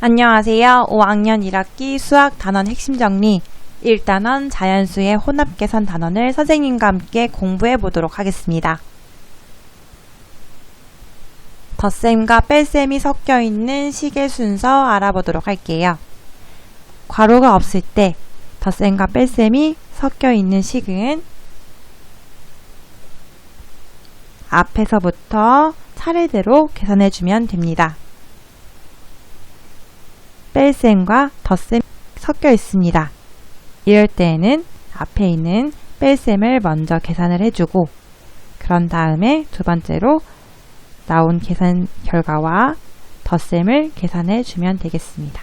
안녕하세요. 5학년 1학기 수학 단원 핵심 정리 1단원 자연수의 혼합계산 단원을 선생님과 함께 공부해 보도록 하겠습니다. 덧셈과 뺄셈이 섞여 있는 식의 순서 알아보도록 할게요. 괄호가 없을 때 덧셈과 뺄셈이 섞여 있는 식은 앞에서부터 차례대로 계산해 주면 됩니다. 뺄셈과 덧셈이 섞여 있습니다. 이럴 때에는 앞에 있는 뺄셈을 먼저 계산을 해주고 그런 다음에 두 번째로 나온 계산 결과와 덧셈을 계산해 주면 되겠습니다.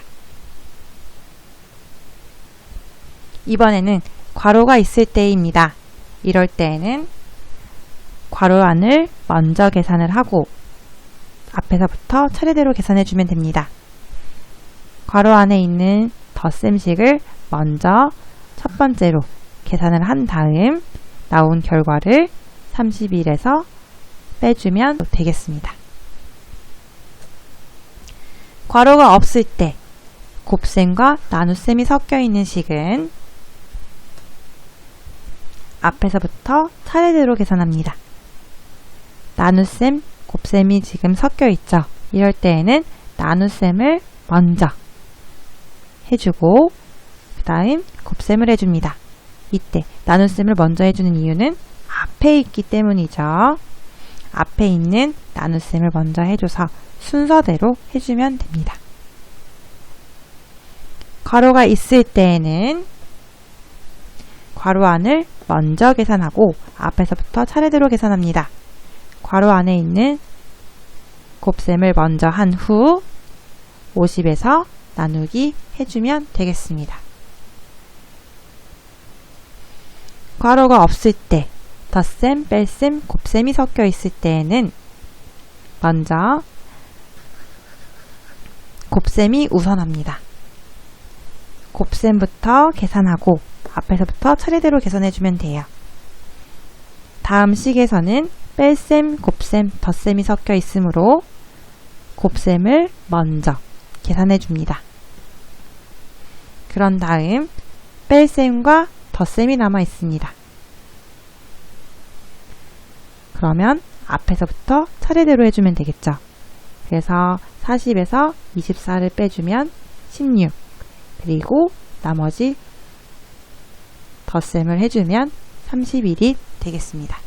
이번에는 괄호가 있을 때입니다. 이럴 때에는 괄호 안을 먼저 계산을 하고 앞에서부터 차례대로 계산해 주면 됩니다. 괄호 안에 있는 덧셈식을 먼저 첫 번째로 계산을 한 다음 나온 결과를 31에서 빼주면 되겠습니다. 괄호가 없을 때 곱셈과 나눗셈이 섞여 있는 식은 앞에서부터 차례대로 계산합니다. 나눗셈, 곱셈이 지금 섞여 있죠. 이럴 때에는 나눗셈을 먼저 해주고 그 다음 곱셈을 해줍니다. 이때 나눗셈을 먼저 해주는 이유는 앞에 있기 때문이죠. 앞에 있는 나눗셈을 먼저 해줘서 순서대로 해주면 됩니다. 괄호가 있을 때에는 괄호 안을 먼저 계산하고 앞에서부터 차례대로 계산합니다. 괄호 안에 있는 곱셈을 먼저 한 후 50에서 나누기 해주면 되겠습니다. 괄호가 없을 때 덧셈, 뺄셈, 곱셈이 섞여 있을 때에는 먼저 곱셈이 우선합니다. 곱셈부터 계산하고 앞에서부터 차례대로 계산해주면 돼요. 다음 식에서는 뺄셈, 곱셈, 덧셈이 섞여 있으므로 곱셈을 먼저 계산해 줍니다. 그런 다음 뺄셈과 덧셈이 남아 있습니다. 그러면 앞에서부터 차례대로 해주면 되겠죠. 그래서 40에서 24를 빼주면 16 그리고 나머지 덧셈을 해주면 31이 되겠습니다.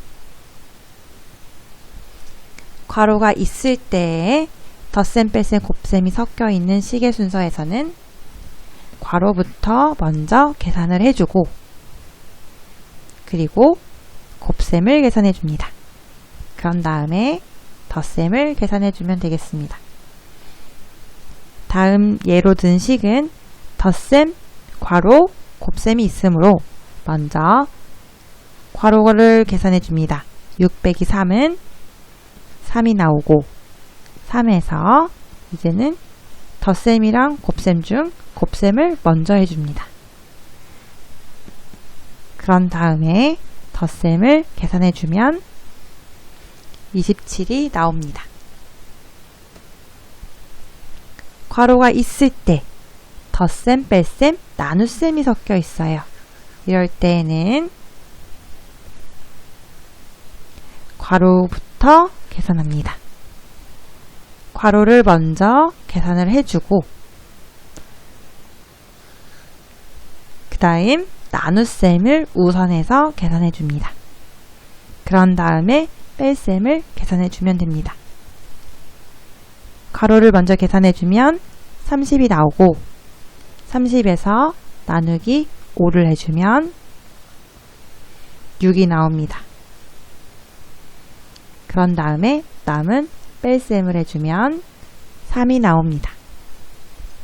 괄호가 있을 때에 덧셈, 뺄셈, 곱셈이 섞여 있는 식의 순서에서는 괄호부터 먼저 계산을 해주고 그리고 곱셈을 계산해 줍니다. 그런 다음에 덧셈을 계산해 주면 되겠습니다. 다음 예로 든 식은 덧셈, 괄호, 곱셈이 있으므로 먼저 괄호를 계산해 줍니다. 6 빼기 3은 3이 나오고 3에서 이제는 덧셈이랑 곱셈 중 곱셈을 먼저 해줍니다. 그런 다음에 덧셈을 계산해주면 27이 나옵니다. 괄호가 있을 때 덧셈, 뺄셈, 나눗셈이 섞여 있어요. 이럴 때에는 괄호부터 계산합니다. 괄호를 먼저 계산을 해주고 그 다음 나눗셈을 우선해서 계산해 줍니다. 그런 다음에 뺄셈을 계산해 주면 됩니다. 괄호를 먼저 계산해 주면 30이 나오고 30에서 나누기 5를 해주면 6이 나옵니다. 그런 다음에 남은 뺄셈을 해주면 3이 나옵니다.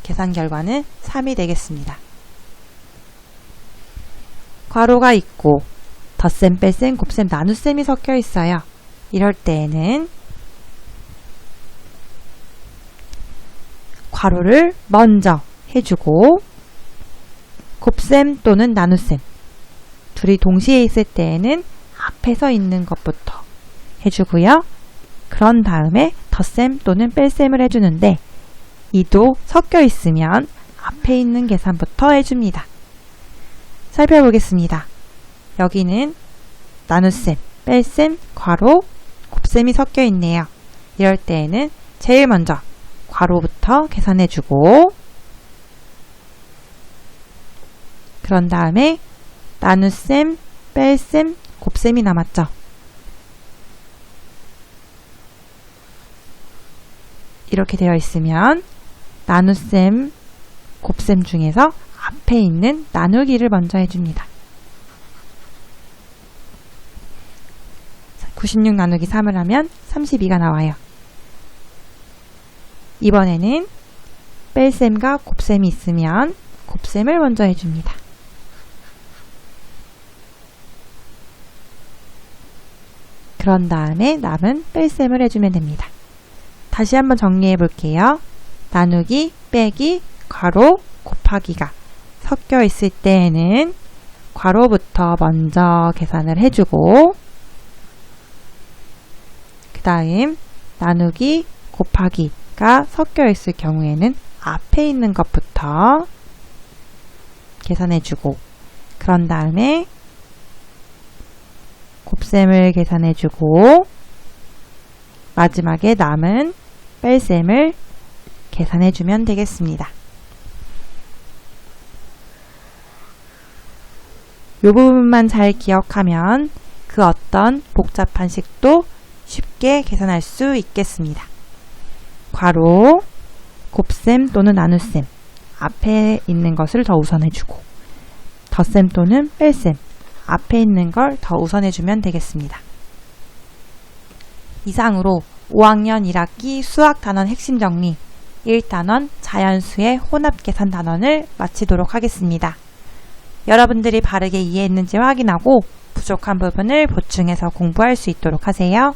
계산 결과는 3이 되겠습니다. 괄호가 있고 덧셈, 뺄셈, 곱셈, 나눗셈이 섞여 있어요. 이럴 때에는 괄호를 먼저 해주고 곱셈 또는 나눗셈 둘이 동시에 있을 때에는 앞에서 있는 것부터 해주고요. 그런 다음에 덧셈 또는 뺄셈을 해주는데 2도 섞여 있으면 앞에 있는 계산부터 해줍니다. 살펴보겠습니다. 여기는 나눗셈, 뺄셈, 괄호, 곱셈이 섞여 있네요. 이럴 때에는 제일 먼저 괄호부터 계산해주고 그런 다음에 나눗셈, 뺄셈, 곱셈이 남았죠. 이렇게 되어 있으면 나눗셈, 곱셈 중에서 앞에 있는 나누기를 먼저 해줍니다. 96 나누기 3을 하면 32가 나와요. 이번에는 뺄셈과 곱셈이 있으면 곱셈을 먼저 해줍니다. 그런 다음에 남은 뺄셈을 해주면 됩니다. 다시 한번 정리해 볼게요. 나누기, 빼기, 괄호, 곱하기가 섞여 있을 때에는 괄호부터 먼저 계산을 해주고 그 다음 나누기, 곱하기가 섞여 있을 경우에는 앞에 있는 것부터 계산해주고 그런 다음에 곱셈을 계산해주고 마지막에 남은 뺄셈을 계산해주면 되겠습니다. 이 부분만 잘 기억하면 그 어떤 복잡한 식도 쉽게 계산할 수 있겠습니다. 괄호, 곱셈 또는 나눗셈, 앞에 있는 것을 더 우선해주고 덧셈 또는 뺄셈, 앞에 있는 걸 더 우선해주면 되겠습니다. 이상으로 5학년 1학기 수학 단원 핵심 정리 1단원 자연수의 혼합계산 단원을 마치도록 하겠습니다. 여러분들이 바르게 이해했는지 확인하고 부족한 부분을 보충해서 공부할 수 있도록 하세요.